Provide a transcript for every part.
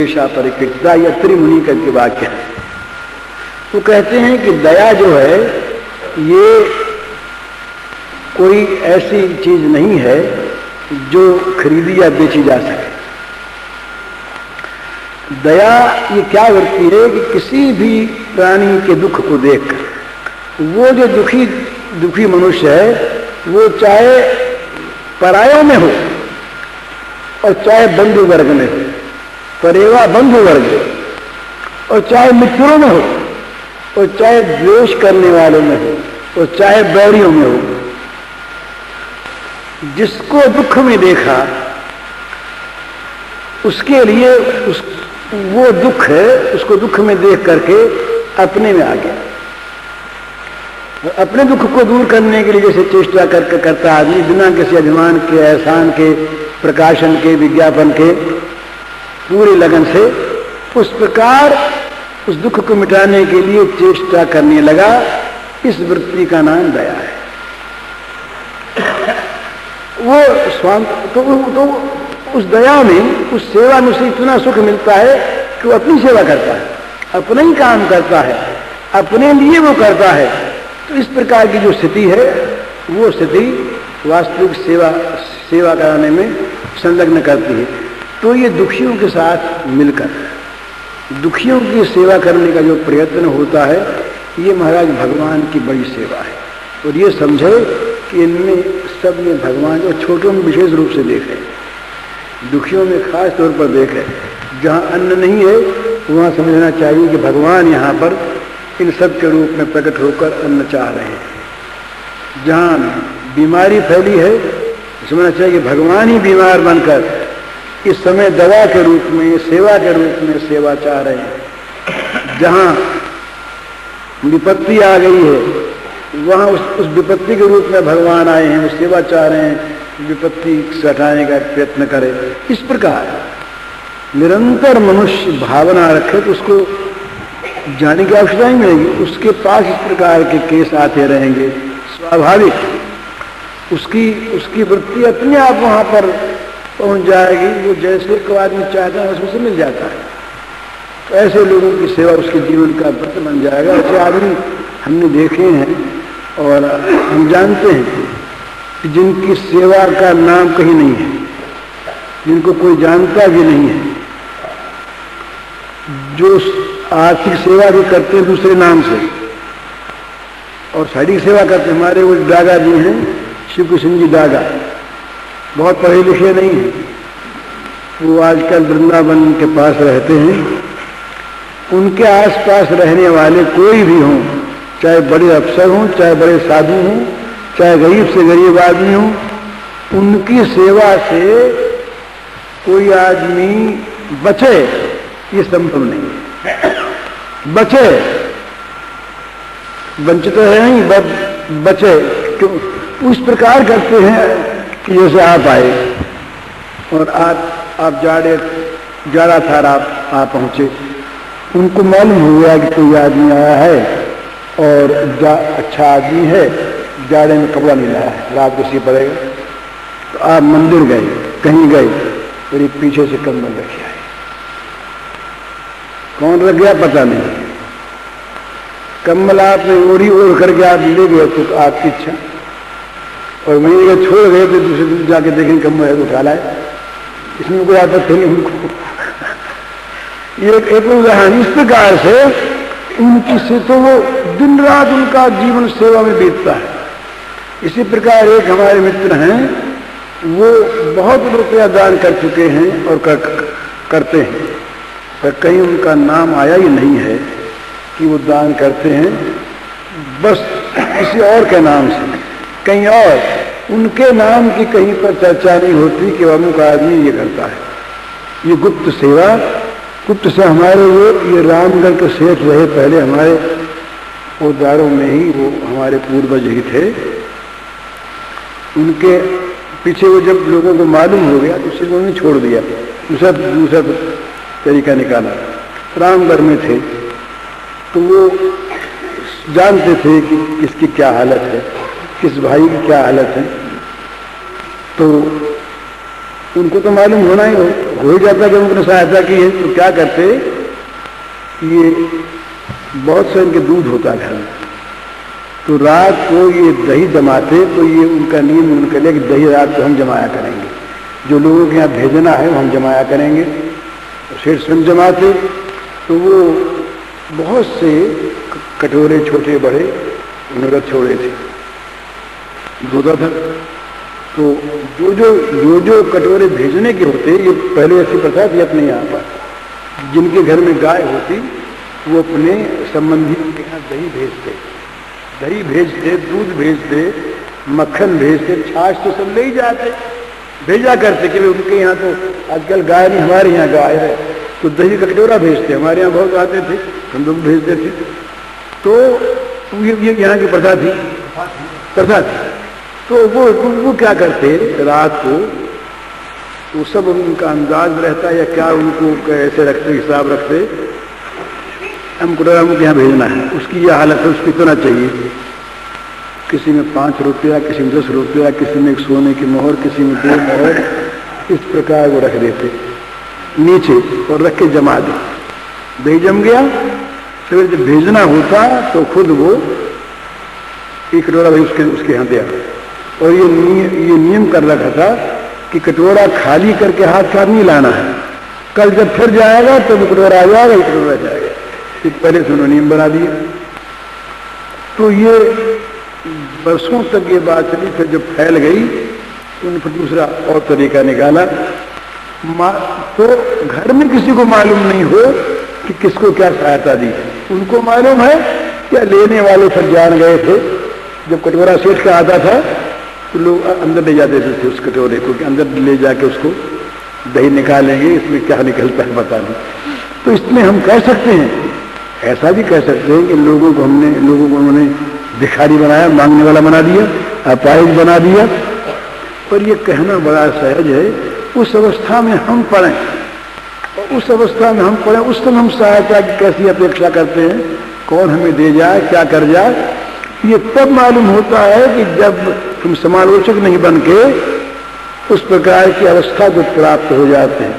परिकृता या त्रिमुनि करके वाक्य है। तो कहते हैं कि दया जो है ये कोई ऐसी चीज नहीं है जो खरीदी या बेची जा सके। दया ये क्या वृत्ति है कि किसी भी प्राणी के दुख को देखकर वो जो दुखी मनुष्य है वो चाहे परायों में हो और चाहे बंधु वर्ग में हो, परेवा बंधु वर्ग, और चाहे मित्रों में हो और चाहे द्वेष करने वालों में हो और चाहे बैरियों में हो, जिसको दुख में देखा उसके लिए वो दुख है, उसको दुख में देख करके अपने में आ गया। अपने दुख को दूर करने के लिए जैसे चेष्टा करके करता आदमी बिना किसी अभिमान के, एहसान के, प्रकाशन के, विज्ञापन के, पूरी लगन से, उस प्रकार उस दुख को मिटाने के लिए चेष्टा करने लगा। इस वृत्ति का नाम दया है। वो तो उस दया में, उस सेवा में उसे इतना सुख मिलता है कि वो अपनी सेवा करता है, अपना ही काम करता है, अपने लिए वो करता है। तो इस प्रकार की जो स्थिति है वो स्थिति वास्तविक सेवा कराने में संलग्न करती है। तो ये दुखियों के साथ मिलकर दुखियों की सेवा करने का जो प्रयत्न होता है ये महाराज भगवान की बड़ी सेवा है। और ये समझे कि इनमें सब ये भगवान जो छोटों में विशेष रूप से देखे, दुखियों में खास तौर पर देखे। जहाँ अन्न नहीं है वहाँ समझना चाहिए कि भगवान यहाँ पर इन सब के रूप में प्रकट होकर अन्न चाह रहे हैं। जहाँ बीमारी फैली है समझना चाहिए कि भगवान ही बीमार बनकर इस समय दवा के रूप में, सेवा के रूप में सेवा चाह रहे हैं। जहाँ विपत्ति आ गई है वहाँ उस विपत्ति के रूप में भगवान आए हैं, वो सेवा चाह रहे हैं, विपत्ति से हटाने का प्रयत्न करे। इस प्रकार निरंतर मनुष्य भावना रखे तो उसको जाने की आवश्यकता ही मिलेगी। उसके पास इस प्रकार के केस आते रहेंगे, स्वाभाविक उसकी वृत्ति अपने आप वहाँ पर पहुंच जाएगी। वो जैसे को आदमी चाहता है उसमें से मिल जाता है। तो ऐसे लोगों की सेवा उसके जीवन का व्रत बन जाएगा। ऐसे आदमी हमने देखे हैं और हम जानते हैं कि जिनकी सेवा का नाम कहीं नहीं है, जिनको कोई जानता भी नहीं है, जो आर्थिक सेवा भी करते हैं दूसरे नाम से और शारीरिक सेवा करते हैं। हमारे वो दागा जी हैं, शिव कृष्ण जी दागा, बहुत पढ़े लिखे नहीं हैं, वो आजकल वृंदावन के पास रहते हैं। उनके आसपास रहने वाले कोई भी हों, चाहे बड़े अफसर हों, चाहे बड़े साधु हों, चाहे गरीब से गरीब आदमी हों, उनकी सेवा से कोई आदमी बचे ये संभव नहीं है। बचे वंचित है नहीं, बचे क्यों? उस प्रकार करते हैं कि जैसे आप आए और आप जाड़ा था, आप पहुंचे, उनको मालूम हुआ कि कोई आदमी आया है और अच्छा आदमी है, जाड़े में कपड़ा नहीं लाया है, रात को सी पड़ेगा। तो आप मंदिर गए, कहीं गए, मेरे पीछे से कंबल रखे आए। कौन रख गया पता नहीं, कंबल आपने ओढ़ करके आप ले गए तो आपकी इच्छा, और वहीं अगर छोड़ गए तो दूसरे दिन जाके देखें कंबल है तो उठा लाए, इसमें कोई आपत्ति नहीं उनको। ये एक उदाहरण। इस प्रकार से उनकी से तो वो दिन रात उनका जीवन सेवा में बीतता है। इसी प्रकार एक हमारे मित्र हैं, वो बहुत रुपया दान कर चुके हैं और करते हैं, पर कहीं उनका नाम आया ही नहीं है कि वो दान करते हैं। बस किसी और के नाम से, कहीं और उनके नाम की कहीं पर चर्चा नहीं होती कि अमुक आदमी ये करता है। ये गुप्त सेवा, गुप्त से हमारे ये रामगढ़ के सेठ रहे पहले, हमारे पोदारों में ही वो हमारे पूर्वज ही थे। उनके पीछे वो जब लोगों को मालूम हो गया तो उसे उन्होंने छोड़ दिया, दूसरा तरीका निकाला। रामगढ़ में थे तो वो जानते थे कि किसकी क्या हालत है, किस भाई की क्या हालत है। तो उनको तो मालूम हो ही जाता कि उन्होंने सहायता की है, तो क्या करते, ये बहुत से इनके दूध होता है घर में, तो रात को ये दही जमाते, तो ये उनका नियम उनके लिए कि दही रात को हम जमाया करेंगे, जो लोगों के यहाँ भेजना है वो हम जमाया करेंगे। शेर स्वयं जमाते, तो वो बहुत से कटोरे छोटे बड़े उन्होंने छोड़े थे, होता था। तो जो कटोरे भेजने के होते, ये पहले ऐसी प्रथा थी अपने यहाँ पर, जिनके घर में गाय होती वो अपने संबंधियों के यहाँ दही भेजते, दूध भेजते, मक्खन भेजते, छाछ तो सब ले ही जाते, भेजा करते कि उनके यहाँ तो आजकल गाय नहीं, हमारे यहाँ गाय है, तो दही का कटोरा भेजते, हमारे यहाँ बहुत आते थे, हम लोग भेजते थे। तो ये यहाँ की प्रथा थी। तो वो क्या करते, रात को वो सब उनका अंदाज रहता है या क्या, उनको कैसे रखते, हिसाब रखते, हमको यहाँ भेजना है, उसकी यह हालत है, उसको इतना चाहिए, किसी में 5 रुपया, किसी में 10 रुपया, किसी में एक सोने की मोहर, किसी में 2 मोहर, इस प्रकार वो रख देते नीचे और रख के जमा दे। दही जम गया, फिर जब भेजना होता तो खुद वो एक कटोरा भाई उसके यहाँ दिया, और ये नियम कर रखा था कि कटोरा खाली करके हाथ साथ नहीं लाना है, कल जब फिर जाएगा तो वो कटोरा आ जाएगा, एक कटोरा जाएगा, पहले से उन्होंने नियम बना दिए। तो ये बरसों तक ये बात चली, फिर जब फैल गई उन्होंने फिर दूसरा और तरीका निकाला। तो घर में किसी को मालूम नहीं हो कि किसको क्या सहायता दी, उनको मालूम है क्या, लेने वाले फिर जान गए थे। जब कटोरा सेठ का आता था तो लोग अंदर ले जाते थे उस कटोरे को, कि अंदर ले जाके उसको दही निकालेंगे, इसमें क्या निकलता है बता नहीं। तो इसमें हम कह सकते हैं, ऐसा भी कह सकते हैं कि लोगों को उन्होंने भिखारी बनाया, मांगने वाला बना दिया, अपाहिज बना दिया। पर ये कहना बड़ा सहज है। उस अवस्था में हम पढ़ें, उस समय हम सहायता की कैसी अपेक्षा करते हैं, कौन हमें दे जाए, क्या कर जाए, ये तब मालूम होता है कि जब हम समालोचक नहीं बन के उस प्रकार की अवस्था को प्राप्त हो जाते हैं।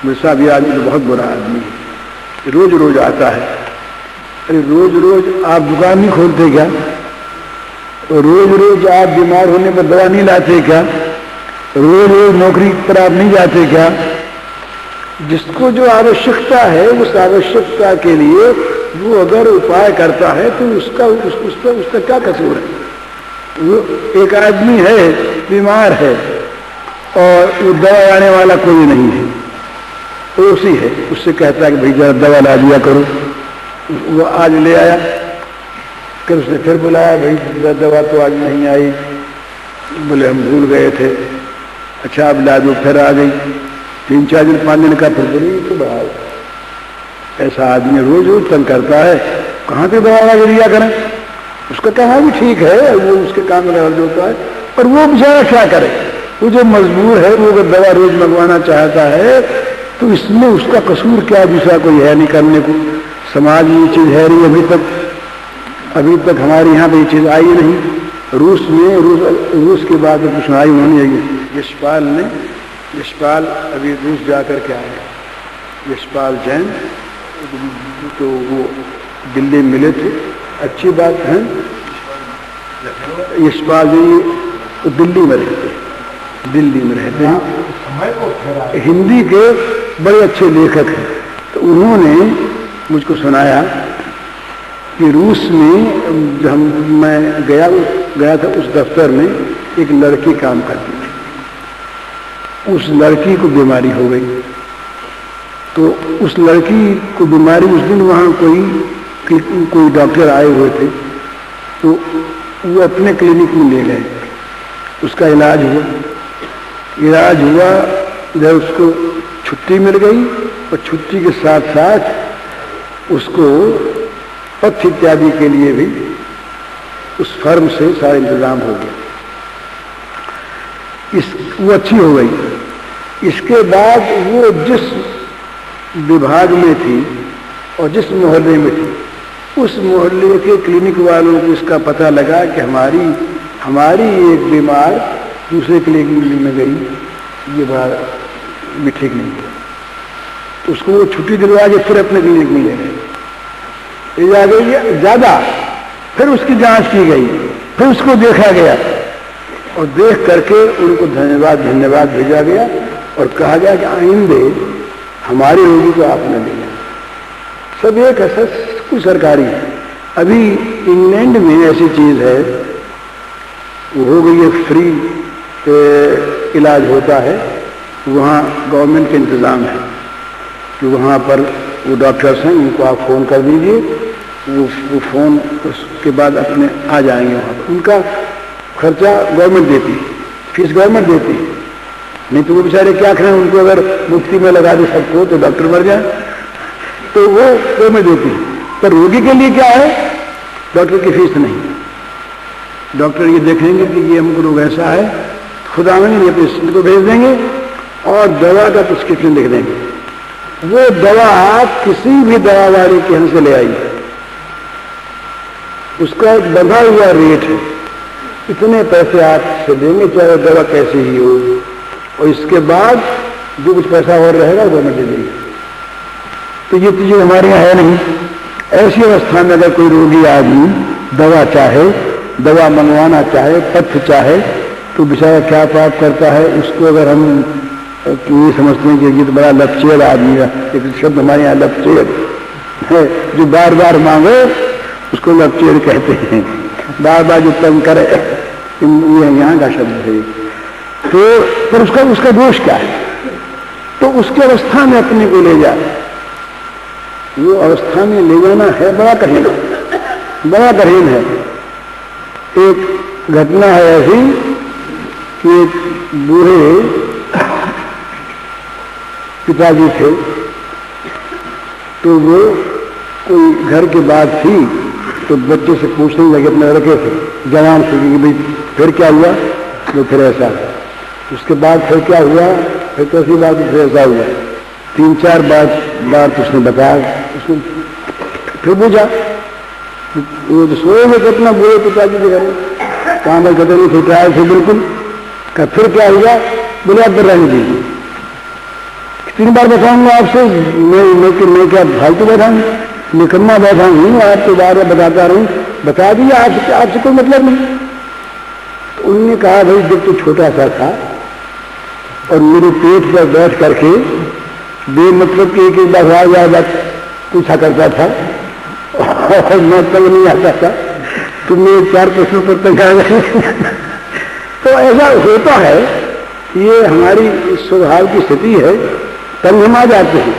वैसा भी आदमी तो बहुत बुरा आदमी है, रोज रोज आता है। अरे रोज रोज आप दुकान नहीं खोलते क्या? रोज रोज आप बीमार होने पर दवा नहीं लाते क्या? रोज रोज नौकरी पर आप नहीं जाते क्या? जिसको जो आवश्यकता है उस आवश्यकता के लिए वो अगर उपाय करता है तो उसका क्या कसूर है? वो एक आदमी है, बीमार है और वो दवा लाने वाला कोई नहीं है, पड़ोसी है, उससे कहता है कि भाई जरा दवा ला दिया करो। वो आज ले आया, फिर उसने फिर बुलाया, भाई दवा तो आज नहीं आई। बोले हम भूल गए थे। अच्छा अब ला दो, फिर आ गई। 3-4 दिन 5 दिन का फिर बोली तो बढ़ा। ऐसा आदमी रोज रोज तंग करता है, कहाँ पे दवा ला दिया करें? उसका कहना भी ठीक है, वो उसके काम में अर्ज होता है, पर वो बेचारा क्या करे? वो जो मजबूर है, वो अगर दवा रोज मंगवाना चाहता है तो इसमें उसका कसूर क्या? दूसरा कोई है नहीं करने को। समाज में ये चीज है नहीं, अभी तक हमारे यहाँ पे ये चीज आई नहीं। रूस की बात तो सुनाई उन्होंने, यशपाल अभी रूस जाकर के आए, यशपाल जैन, तो वो दिल्ली में मिले थे। अच्छी बात है, यशपाल जी तो दिल्ली में रहते हैं, हिंदी के बड़े अच्छे लेखक हैं। तो उन्होंने मुझको सुनाया कि रूस में जब मैं गया था, उस दफ्तर में एक लड़की काम करती थी। उस लड़की को बीमारी हो गई, तो उस लड़की को बीमारी, उस दिन वहाँ कोई डॉक्टर आए हुए थे, तो वो अपने क्लिनिक में ले गए। उसका इलाज हुआ, जब उसको छुट्टी मिल गई और छुट्टी के साथ साथ उसको पथ्य इत्यादि के लिए भी उस फर्म से सारा इंतजाम हो गया। वो अच्छी हो गई। इसके बाद वो जिस विभाग में थी और जिस मोहल्ले में थी, उस मोहल्ले के क्लिनिक वालों को इसका पता लगा कि हमारी एक बीमार दूसरे क्लिनिक में गई। ये बड़ा भी ठीक नहीं है, तो उसको वो छुट्टी दिलवा के फिर अपने क्लिनिक में ले गए। ये आ गई ज्यादा, फिर उसकी जांच की गई, फिर उसको देखा गया और देख करके उनको धन्यवाद भेजा गया और कहा गया कि आइंदे हमारे रोगी को आप न लेना। सब एक है, कुछ सरकारी है। अभी इंग्लैंड में ऐसी चीज है, वो हो गई है, फ्री इलाज होता है, वहाँ गवर्नमेंट के इंतजाम है कि वहाँ पर वो डॉक्टर्स हैं, उनको आप फोन कर दीजिए, वो फोन उसके बाद अपने आ जाएंगे वहाँ पर। उनका खर्चा गवर्नमेंट देती है, फीस गवर्नमेंट देती है, नहीं तो वो बेचारे क्या करें, उनको अगर मुफ्ती में लगा दे सबको तो डॉक्टर मर जाए, तो वो गवर्नमेंट देती है। पर रोगी के लिए क्या है, डॉक्टर की फीस नहीं। डॉक्टर ये देखेंगे कि ये हमको रोग ऐसा है, खुदा में ये पेशेंट को भेज देंगे और दवा का प्रिस्क्रिप्शन लिख देंगे। वो दवा आप किसी भी दवा वाले के यहाँ से ले आइए, उसका एक बंधा हुआ रेट है, इतने पैसे आपसे देंगे चाहे दवा कैसी ही हो, और इसके बाद जो कुछ पैसा और रहेगा गवर्नमेंट दे देगी। तो ये चीजें हमारे यहाँ है नहीं। ऐसी अवस्था में अगर कोई रोगी आदमी दवा चाहे, दवा मंगवाना चाहे, पथ्य चाहे, तो बेचारा क्या पाप करता है। उसको अगर हम ये समझते हैं कि ये तो बड़ा लपचेर आदमी है, एक शब्द हमारे यहाँ लपचेर है, जो बार बार मांगे उसको लपचेर कहते हैं, बार बार जो तंग करे, ये यहाँ का शब्द है। तो पर उसका दोष क्या है, तो उसकी अवस्था में अपने को ले जाए, वो अवस्था में ले जाना है बड़ा कठिन, बड़ा कठिन है। एक घटना है ऐसी कि एक बूढ़े पिताजी थे, तो वो कोई घर की बात थी, तो बच्चे से पूछने लगे, अपने लड़के से, जवान से, कि भाई फिर क्या हुआ, तो फिर ऐसा, उसके बाद फिर क्या हुआ, फिर तो ऐसी बात, फिर ऐसा हुआ, 3-4 बार तो उसने बताया। उसने फिर पूछा, वो तो सोए हुए थे अपना बूढ़े पिताजी के घर, कहाँ पर कहते नहीं फिर आए थे बिल्कुल, का फिर क्या हुआ, बोले आप रहने दीजिए, 3 बार बताऊंगा आपसे, मैं क्या फालतू बैठा हूँ, निकम्मा बैठा हूँ, आपको बार बार बताता रहूं, बता दीजिए, आपसे कोई मतलब नहीं। तो उन्होंने कहा, भाई जब तो छोटा सा था और मेरे पेट पर बैठ करके बेमतलब कि एक बार पूछा करता था और मैं तंग नहीं आता था, तो मेरे 4 प्रश्नों पर तंग आ गए। तो ऐसा होता है, ये हमारी स्वभाव की स्थिति है, तंग हम आ जाते हैं।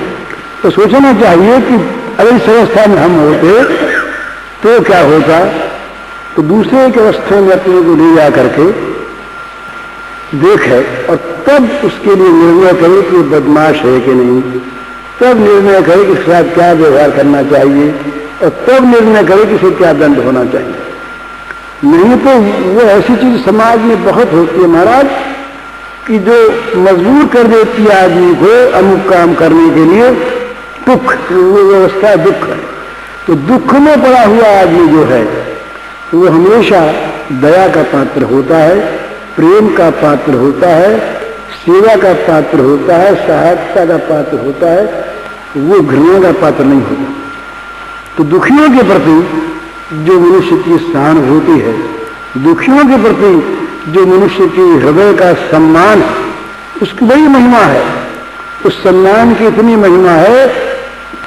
तो सोचना चाहिए कि अगर इस अवस्था में हम होते तो क्या होता, तो दूसरे की अवस्था में अपने को ले जा करके देखे और तब उसके लिए निर्णय करे कि बदमाश है कि नहीं, तब निर्णय करे कि इसके साथ क्या व्यवहार करना चाहिए, और तब निर्णय करे कि इसे क्या दंड होना चाहिए। नहीं तो वो ऐसी चीज समाज में बहुत होती है महाराज, कि जो मजबूर कर देती है आदमी को अमुक काम करने के लिए, दुख, वो व्यवस्था दुख है। तो दुख में पड़ा हुआ आदमी जो है वो हमेशा दया का पात्र होता है, प्रेम का पात्र होता है, सेवा का पात्र होता है, सहायता का पात्र होता है, वो घृणा का पात्र नहीं होता। तो दुखियों के प्रति जो मनुष्य की सहानुभूति है, दुखियों के प्रति जो मनुष्य की हृदय का सम्मान है, उसकी बड़ी महिमा है। उस सम्मान की इतनी महिमा है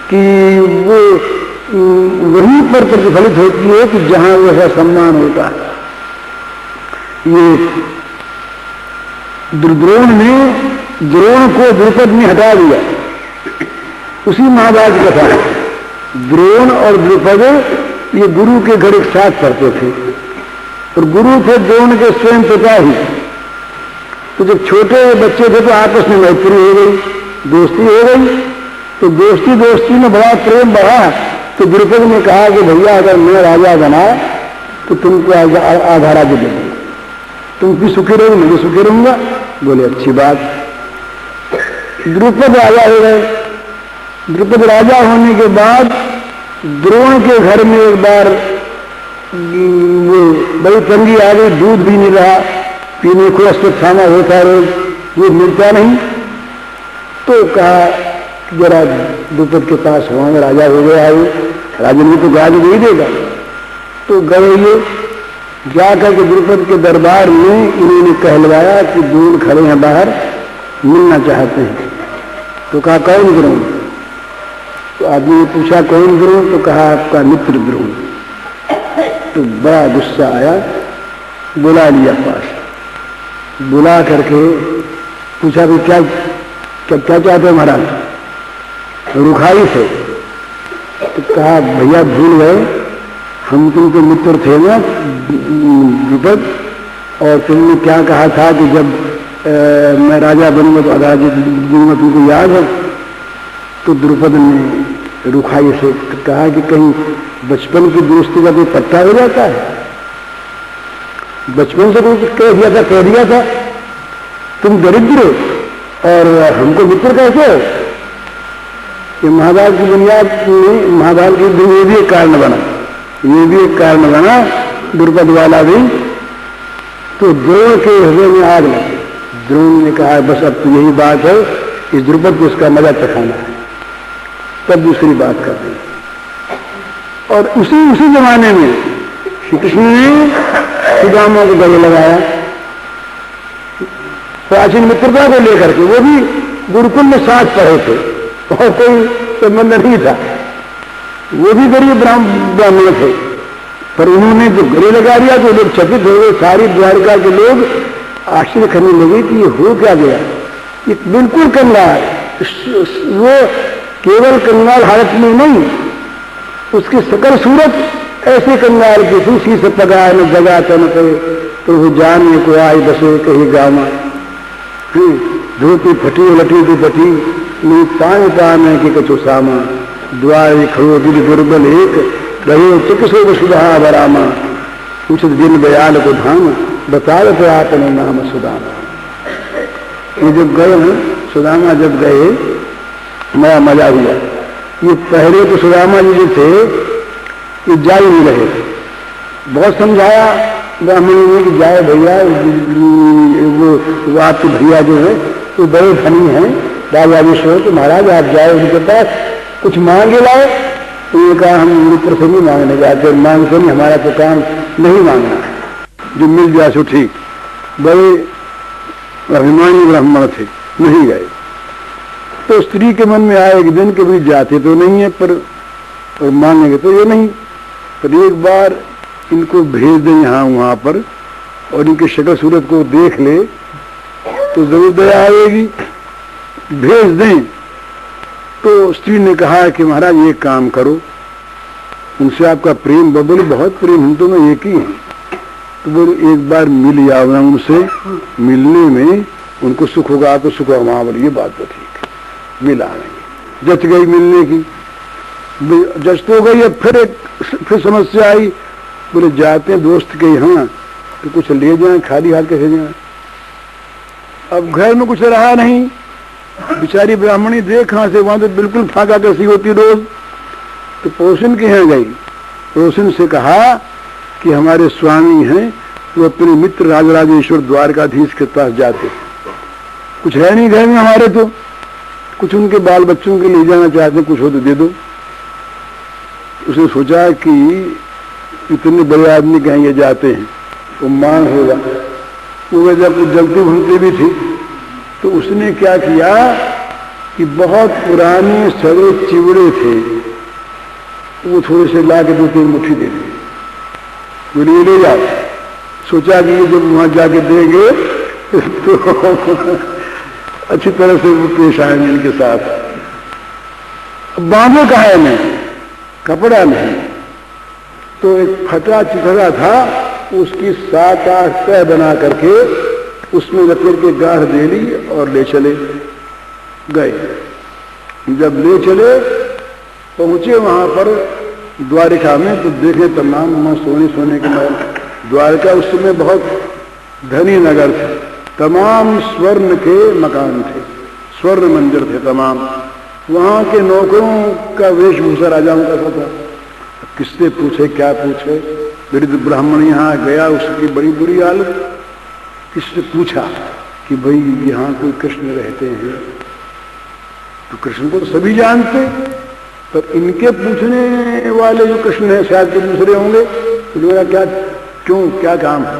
कि वो वहीं पर प्रतिफलित होती है कि जहां वह सम्मान होता है। ये द्रोण को द्रुपद ने हटा दिया, उसी महाभारत की कथा है। द्रोण और द्रुपद ये गुरु के घर एक साथ पढ़ते थे, और गुरु थे द्रोण के स्वयं पिता ही। तो जब छोटे बच्चे थे तो आपस में मैत्री हो गई, दोस्ती हो गई, तो दोस्ती में बड़ा प्रेम बढ़ा। तो द्रुपद ने कहा कि भैया अगर मैं राजा बना तो तुमको आधा राज्य दे दूंगा, तुम भी सुखी रहोगे, मैं भी सुखी रहूंगा। बोले अच्छी बात। द्रुपद राजा हो गए। द्रुपद राजा होने के बाद द्रोण के घर में एक बार वो बड़ी तंगी आ गई, दूध भी नहीं रहा, पीने को अश्वत्थामा होता रोज, दूध मिलता नहीं। तो कहा जरा द्रुपद के पास वहां राजा हो गया है, राजा ने तो गाज नहीं देगा। तो गए ये जाकर के द्रुपद के दरबार में इन्होंने कहलवाया कि दूर खड़े हैं बाहर, मिलना चाहते हैं। तो कहा कौन द्रोण? तो आदमी ने पूछा कौन द्रोण? तो कहा आपका मित्र द्रोण। तो बड़ा गुस्सा आया, बुला लिया पास, बुला करके पूछा भी क्या क्या क्या चाहते हैं महाराज? रुखाई से। तो कहा भैया भूल गए, हम तुमके मित्र थे ना द्रुपद, और तुमने क्या कहा था कि जब मैं राजा बनूंगा तो राजा दूंगा, तुमको याद है? तो द्रुपद ने रुखाई से कहा कि कहीं बचपन की दोस्ती का कोई पत्ता हो जाता है? बचपन से कोई कह दिया था तुम दरिद्र और हमको मित्र कहते हो? ये महाभारत की बुनियाद में, महाभारत की ये भी एक कारण बना, ये भी एक कारण बना द्रुपद वाला भी। तो द्रोण के हृदय में आग लगी। द्रोण ने कहा बस अब तो यही बात है, इस द्रुपद को उसका मजा चखाना है। तब दूसरी बात कर दी। और उसी जमाने में श्री कृष्ण ने सुदामा को गले लगाया, प्राचीन मित्रता को लेकर के। वो भी गुरुकुल में साथ पढ़े थे और कोई संबंध नहीं था, वो भी गरीब ब्राह्मण थे, पर उन्होंने जो गले लगा दिया तो लोग चकित हो गए। सारी द्वारिका के लोग आश्चर्य करने लगे कि ये हो क्या गया, ये बिल्कुल कंगाल। वो केवल कंगाल हालत में नहीं, उसकी सकल सूरत ऐसे कंगाल की थी, सी से पगा न जगा तन पे प्रभु जाने को आई बसे कहीं गामा। धोती फटी लटी की पटी नहीं पान पान है कि कछु सामा, द्वार खड़ो दिल दुर्बल एक रहे चिकित्सो वसुधा बरामा, उचित दिन दयाल को धाम बता रहे आपने नाम सुदामा। ये जब गए हैं सुदामा, जब गए बड़ा मजा हुआ। ये पहले तो सुदामा जी जो थे ये जा ही नहीं रहे थे, बहुत समझाया ब्राह्मणों ने कि जाए भैया, वो आपके भैया जो है वो बड़े धनी हैं, राजा विश्व, तो महाराज आप जाए उनके पास, कुछ मांगे लाए। तो ये कहा हम मित्र से नहीं मांगने जाते, मांग से नहीं, हमारा तो काम नहीं मांगना है, जो मिल जाए सो ठीक। बड़े अभिमानी ब्राह्मण थे, नहीं गए। तो स्त्री के मन में आए एक दिन के भी जाते तो नहीं है, पर और मांगेंगे तो ये नहीं, पर एक बार इनको भेज दें यहाँ वहां पर और इनकी शक्ल सूरत को देख ले तो जरूर दया आएगी, भेज दें। तो स्त्री ने कहा कि महाराज एक काम करो, उनसे आपका प्रेम बोले बहुत प्रेम, हम तो मैं एक ही हैं। तो बोले एक बार मिल जाओ उनसे, मिलने में उनको सुख होगा, आपको सुख होगा। वहां बोले ये बात तो ठीक है, मिला नहीं, जच गई मिलने की, जच तो गई। अब फिर समस्या आई, बोले जाते हैं दोस्त के यहाँ तो कुछ ले जाएं, खाली हाथ कैसे जाएं? अब घर में कुछ रहा नहीं, बेचारी ब्राह्मणी देख कहां से, वहां तो बिल्कुल फाका कैसी होती रोज। तो पड़ोसिन के यहाँ गई, पड़ोसिन से कहा कि हमारे स्वामी हैं, वो अपने मित्र राजराजेश्वर द्वारकाधीश के पास जाते, कुछ है नहीं घर में हमारे, तो कुछ उनके बाल बच्चों के ले जाना चाहते, कुछ हो तो दे दो। उसने सोचा कि इतने बड़े आदमी कहीं ये जाते हैं तो मान होगा, वो जब जलती भूनती भी थी। तो उसने क्या किया कि बहुत पुराने सड़े चिवड़े थे, वो थोड़े से ला के 2-3 मुट्ठी दे दी, बोलिए ले जाओ। सोचा कि ये जब वहां जाके देंगे तो अच्छी तरह से वो पेश आएंगे इनके साथ। बांधो कहा है मैं, कपड़ा नहीं, तो एक फटा चिथड़ा था, उसकी 7-8 तह बना करके उसमें लपेट के गाढ़ दे ली और ले चले गए। जब ले चले पहुंचे वहां पर द्वारिका में, तो देखे तमाम वहां सोने के महल। द्वारिका उस समय बहुत धनी नगर था, तमाम स्वर्ण के मकान थे, स्वर्ण मंदिर थे तमाम। वहां के नौकरों का वेशभूषा राजाओं का था। किससे पूछे क्या पूछे, वृद्ध ब्राह्मण यहाँ गया, उसकी बड़ी बुरी हालत। किससे पूछा कि भाई यहाँ कोई कृष्ण रहते हैं, तो कृष्ण को तो सभी जानते, पर इनके पूछने वाले जो कृष्ण है शायद तो दूसरे होंगे। तो बोला क्या, क्यों, क्या काम है?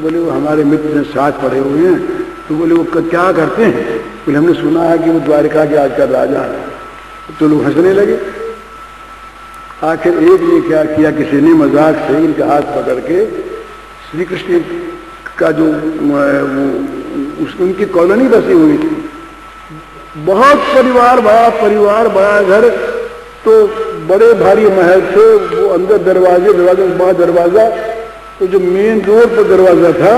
बोले वो हमारे मित्र साथ पड़े हुए हैं। तो बोले वो क्या करते हैं? बोले हमने सुना है कि वो द्वारिका के आजकल राजा है। तो लोग हंसने लगे। आखिर एक ने क्या किया, किसी ने मजाक से इनका हाथ पकड़ के श्री कृष्ण का जो उनकी कॉलोनी बसी हुई थी, बहुत परिवार, बड़ा घर, तो बड़े भारी महल थे। वो अंदर दरवाजे के बाद दरवाजा, तो जो मेन रोड पर दरवाजा था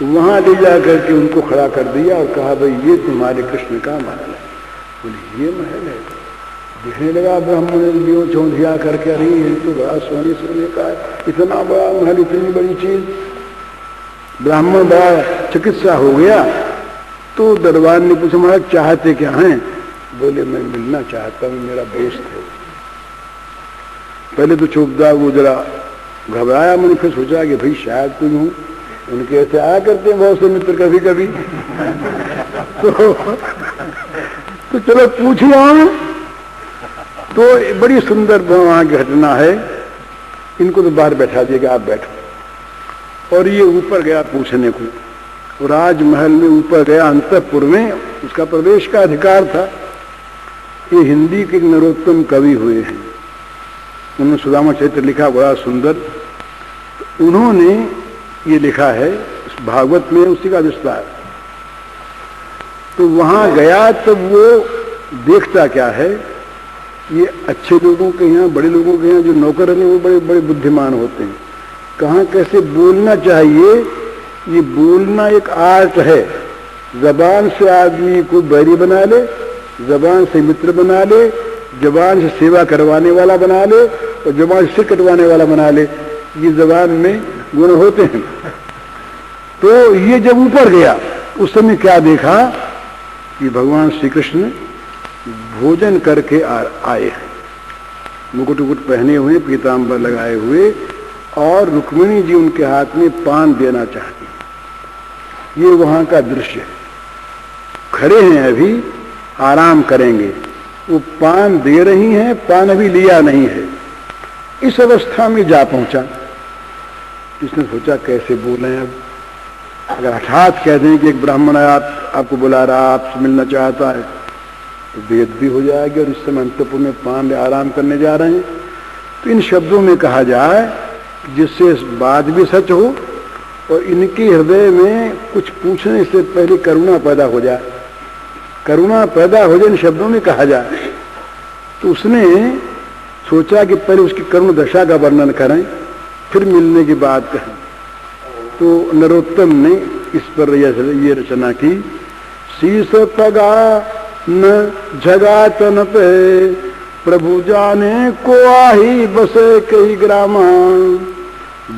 वहां ले जा करके उनको खड़ा कर दिया और कहा भाई ये तुम्हारे कृष्ण का महल है। बोले ये महल है? दिखने लगा ब्राह्मण चौंधिया करके, अरे ये तो बड़ा सोने सोने का है, इतना बड़ा महल, इतनी बड़ी चीज। ब्राह्मण बड़ा चिकित्सा हो गया। तो दरबार ने पूछा महाराज चाहते क्या हैं? बोले मैं मिलना चाहता हूँ, मेरा दोस्त है। पहले तो चौबदार वो जरा घबराया, मैंने फिर सोचा कि भाई शायद कोई हूँ, उनके ऐसे आया करते हैं बहुत से मित्र कभी कभी। तो चलो पूछ लिया। तो बड़ी सुंदर वहां की घटना है। इनको तो बाहर बैठा दिया कि आप बैठो, और ये ऊपर गया पूछने को। राजमहल में ऊपर गया, अंतःपुर में उसका प्रवेश का अधिकार था। ये हिंदी के नरोत्तम कवि हुए हैं, उन्होंने सुदामा चरित्र लिखा, बड़ा सुंदर। तो उन्होंने ये लिखा है भागवत में, उसी का विस्तार। तो वहां गया तब वो देखता क्या है, ये अच्छे लोगों के यहाँ, बड़े लोगों के यहाँ जो नौकर हैं वो बड़े बड़े बुद्धिमान होते हैं। कहाँ कैसे बोलना चाहिए, ये बोलना एक आर्ट है। जबान से आदमी को बैरी बना ले, जबान से मित्र बना ले, जबान से सेवा करवाने वाला बना ले, और जबान से कटवाने वाला बना ले। ये जबान में गुण होते हैं। तो ये जब ऊपर गया उस समय क्या देखा कि भगवान श्री कृष्ण भोजन करके आए हैं, मुकुट उकुट पहने हुए, पीतांबर लगाए हुए, और रुक्मिणी जी उनके हाथ में पान देना चाहती। ये वहां का दृश्य है। खड़े हैं, अभी आराम करेंगे, वो पान दे रही हैं, पान अभी लिया नहीं है। इस अवस्था में जा पहुंचा। इसने सोचा कैसे बोले अब, अगर हठात कह दें कि एक ब्राह्मण आपको बुला रहा, आपसे मिलना चाहता है, तो बेइज्जती हो जाएगी। और इस समय अंतपुर में पान ले आराम करने जा रहे हैं। तो इन शब्दों में कहा जाए जिससे बात भी सच हो और इनके हृदय में कुछ पूछने से पहले करुणा पैदा हो जाए, करुणा पैदा हो जाए, इन शब्दों में कहा जाए। तो उसने सोचा कि पहले उसकी करुण दशा का वर्णन करें, फिर मिलने की बात कहें। तो नरोत्तम ने इस पर ये रचना की, शीश पगा न झगा तन पे, प्रभु जाने को आही बसे कई ग्रामा,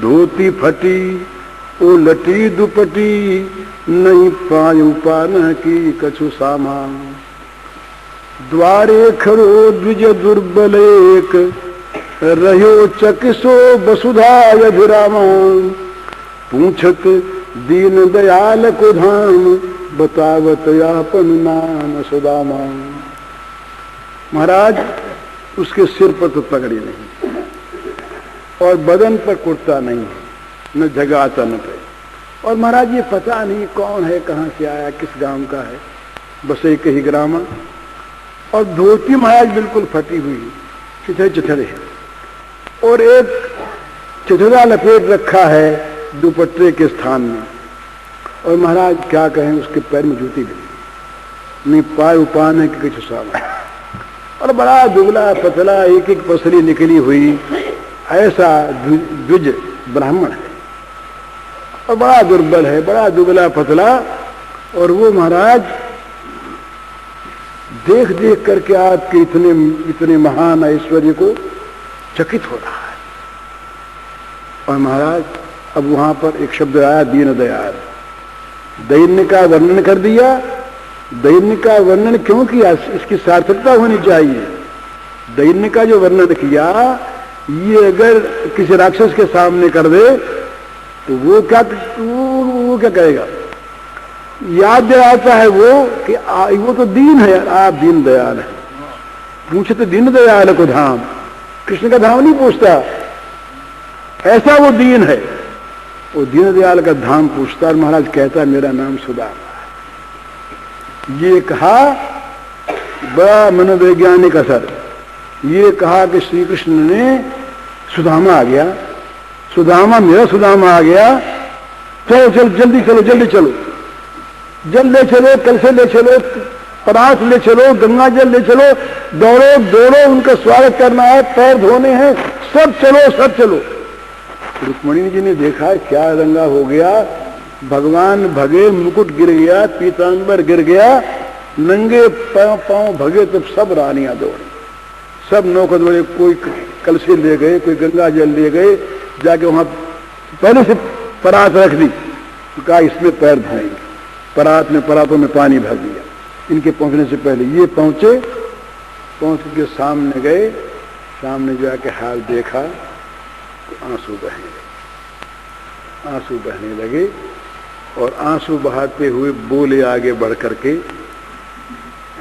धोती फटी ओ लटी दुपटी, नहीं पायु पान की कछु सामा, द्वारे खड़ो द्विज दुर्बल एक, रहो चकिसो वसुधा यधिरामा, पूछत दीन दयाल को धाम, बतावत यापन नाम सुदामा। महाराज उसके सिर पर तो पगड़ी नहीं और बदन पर कुर्ता नहीं, न जगाता न पे। और महाराज ये पता नहीं कौन है, कहाँ से आया, किस गांव का है, बस एक ही ग्रामा। और धोती महाराज बिल्कुल फटी हुई, चिथड़े चिथड़े है, और एक चिथड़ा लपेट रखा है दुपट्टे के स्थान में। और महाराज क्या कहें, उसके पैर में जूती लगी नहीं, पाय उपान है कि कुछ सामान, और बड़ा दुबला पतला, एक एक पसली निकली हुई, ऐसा द्विज ब्राह्मण है, और बड़ा दुर्बल है, बड़ा दुबला पतला। और वो महाराज देख देख करके आपके इतने महान ऐश्वर्य को चकित हो रहा है। और महाराज अब वहां पर एक शब्द आया, दीन दयाल। दैन्य का वर्णन कर दिया। दैन्य का वर्णन क्यों किया, इसकी सार्थकता होनी चाहिए। दैन्य का जो वर्णन किया, ये अगर किसी राक्षस के सामने कर दे तो वो क्या करेगा। याद दिलाता है वो कि वो तो दीन है यार, आप दीन दयाल है। पूछे तो दीन दयाल को धाम, कृष्ण का धाम नहीं पूछता, ऐसा वो दीन है, वो दीन दयाल का धाम पूछता। और महाराज कहता मेरा नाम सुदामा। ये कहा बड़ा मनोवैज्ञानिक असर, ये कहा कि श्री कृष्ण ने सुदामा आ गया, सुदामा मेरा सुदामा आ गया, चलो चल जल्दी चलो, जल्दी चलो, जल ले चलो, कल से ले चलो, परात ले चलो, गंगा जल ले चलो, दौड़ो दौड़ो, उनका स्वागत करना है, पैर धोने हैं, सब चलो सब चलो। रुक्मिणी जी ने देखा क्या दंगा हो गया, भगवान भगे, मुकुट गिर गया, पीतांबर गिर गया, नंगे पांव भगे, तो सब रानियां दौड़ी, सब नौकर दौड़े, कोई कलशी ले गए, कोई गंगा जल ले गए, जाके वहां पहले से परात रख दी, तो कहा इसमें पैर धोएंगे, परात में परातों में पानी भर दिया। इनके पहुंचने से पहले ये पहुंचे, पहुंच के सामने गए, सामने जाके हाल देखा तो आंसू बहने लगे, आंसू बहने लगे, और आंसू बहाते हुए बोले आगे बढ़ करके,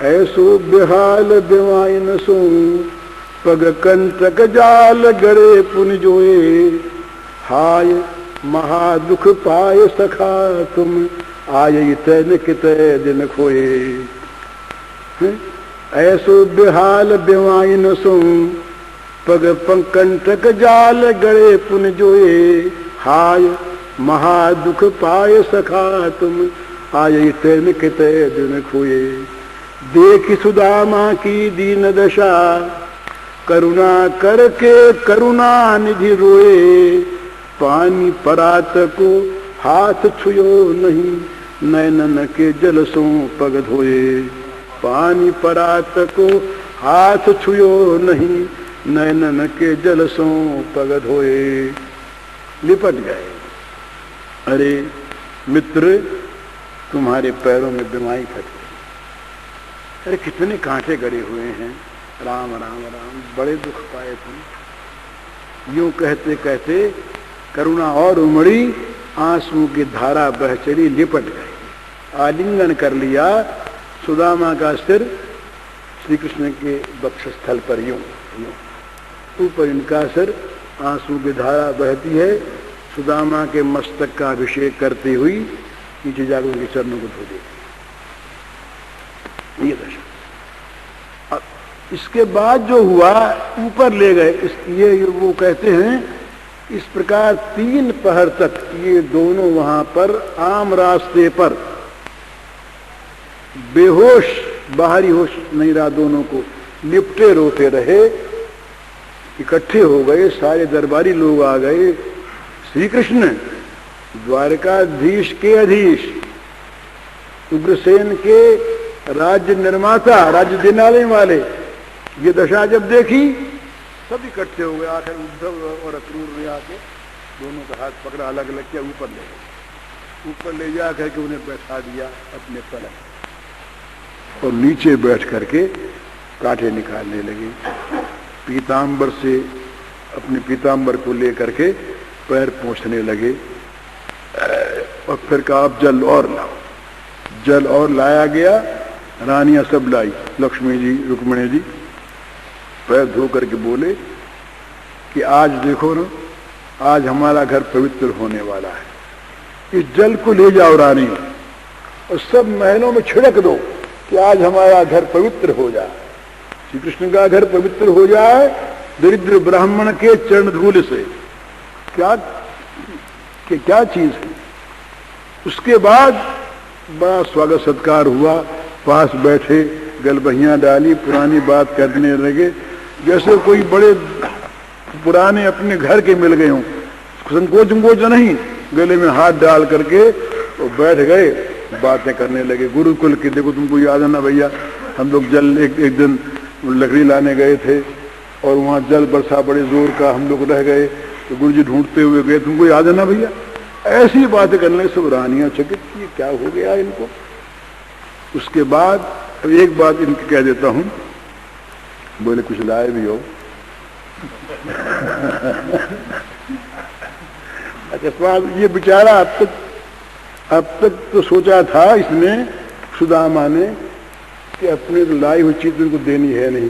ऐसो बेहाल बेवाइन सो पग कंटक जाल गरे पुन जोए, हाय महादुख पाए सखा तुम आये तैन किते दिन खोए। ऐसो बेहाल बेवाइन सो पग कंटक जाल गड़े पुन जोए, हाय महादुख पाए सखा तुम आये तैन किते दिन खोए। देख सुदामा की दीन दशा करुणा करके करुणा निधि रोए, पानी परात को हाथ छुयो नहीं, नैनन के जल सो पग धोए। पानी परात को हाथ छुयो नहीं, नैनन के जल सो पग धोए। लिपट गए, अरे मित्र तुम्हारे पैरों में बीमारी फट गई, अरे कितने कांटे गड़े हुए हैं, राम राम राम, बड़े दुख पाए तुम। यूं कहते कहते करुणा और उमड़ी, आंसू की धारा बह चली, लिपट गए, आलिंगन कर लिया सुदामा का सिर श्री कृष्ण के वक्षस्थल पर, यूं ऊपर इनका सिर, आंसू की धारा बहती है, सुदामा के मस्तक का अभिषेक करती हुई नीचे जाकर उनके चरणों को धो देती, ये दशा। अब इसके बाद जो हुआ ऊपर ले गए, ये वो कहते हैं इस प्रकार 3 पहर तक ये दोनों वहां पर आम रास्ते पर बेहोश, बाहरी होश नहीं रहा, दोनों को लिपटे रोते रहे, इकट्ठे हो गए, सारे दरबारी लोग आ गए। श्री कृष्ण द्वारकाधीश के अधीश, उग्रसेन के राज्य निर्माता, राज्य देने वाले, ये दशा जब देखी सब इकट्ठे हो गए। आखिर उद्धव और अक्रूर ने आके दोनों का हाथ पकड़ा, अलग अलग किया, ऊपर ले गए, ऊपर ले जा करके उन्हें बैठा दिया अपने पलंग, और नीचे बैठ करके कांटे निकालने लगे। पीतांबर से अपने पीतांबर को लेकर के पैर पोंछने लगे, और फिर कहा अब जल और लाओ, जल और लाया गया, रानियां सब लाई, लक्ष्मी जी, रुक्मिणी जी, पैर धो करके बोले कि आज देखो ना, आज हमारा घर पवित्र होने वाला है, इस जल को ले जाओ रानी, और सब महलों में छिड़क दो कि आज हमारा घर पवित्र हो जाए, श्री कृष्ण का घर पवित्र हो जाए दरिद्र ब्राह्मण के चरण धूल से। क्या चीज है। उसके बाद बड़ा स्वागत सत्कार हुआ, पास बैठे, गलबहियां डाली, पुरानी बात करने लगे, जैसे कोई बड़े पुराने अपने घर के मिल गए हों, संकोच नहीं, गले में हाथ डाल करके तो बैठ गए, बातें करने लगे। गुरुकुल की, देखो तुमको याद है ना भैया, हम लोग जल एक दिन लकड़ी लाने गए थे, और वहां जल बरसा बड़े जोर का, हम लोग रह गए, तो गुरु जी ढूंढते हुए गए, तुमको याद है ना भैया। ऐसी बातें करने सब रानियां चकित की, क्या हो गया इनको। उसके बाद अब एक बात इनकी कह देता हूं, बोले कुछ लाए भी हो। अच्छा, ये बेचारा अब तक तो सोचा था इसने, सुदामा ने, कि अपने तो लाई हुई चीज उनको देनी है नहीं,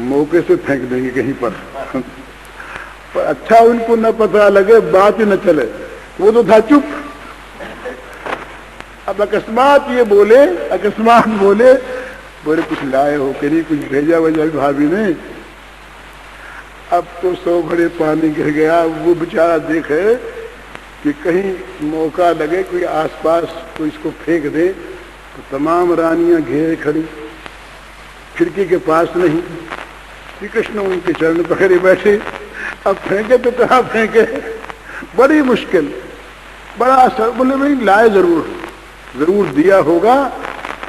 मौके से फेंक देंगे कहीं पर अच्छा उनको न पता लगे, बात ही न चले। वो तो था चुप। अब अकस्मात ये बोले, अकस्मात बोले कुछ लाए हो कि नहीं, कुछ भेजा वजह भाभी ने। अब तो 100 घड़े पानी गिर गया। वो बेचारा देखे कि कहीं मौका लगे, कोई आसपास कोई इसको फेंक दे, तो तमाम रानियां घेरे खड़ी, खिड़की के पास नहीं। श्री कृष्ण उनके चरण पकड़े बैठे। अब फेंके तो कहाँ फेंके, बड़ी मुश्किल, बड़ा असर। बोले भाई लाए जरूर दिया होगा,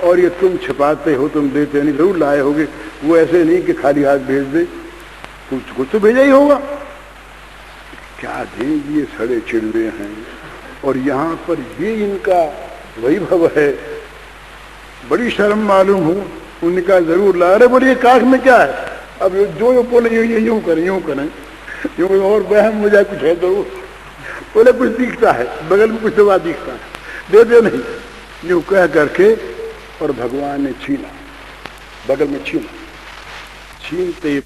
और ये तुम छिपाते हो, तुम देते नहीं, जरूर लाए होगे। वो ऐसे नहीं कि खाली हाथ भेज दे, कुछ तो भेजा ही होगा। क्या दें, ये सड़े चिड़वे हैं, और यहाँ पर ये इनका वैभव है। बड़ी शर्म मालूम हो। उनका जरूर ला। अरे बोलिए काख में क्या है, अब जो बोले यूं करें, यूं और वहम हो जाए, कुछ है जरूर। बोले कुछ दिखता है, बगल में कुछ दवा दिखता है, दे दे नहीं, यूं कह करके, और भगवान ने छीना, बगल में छीनते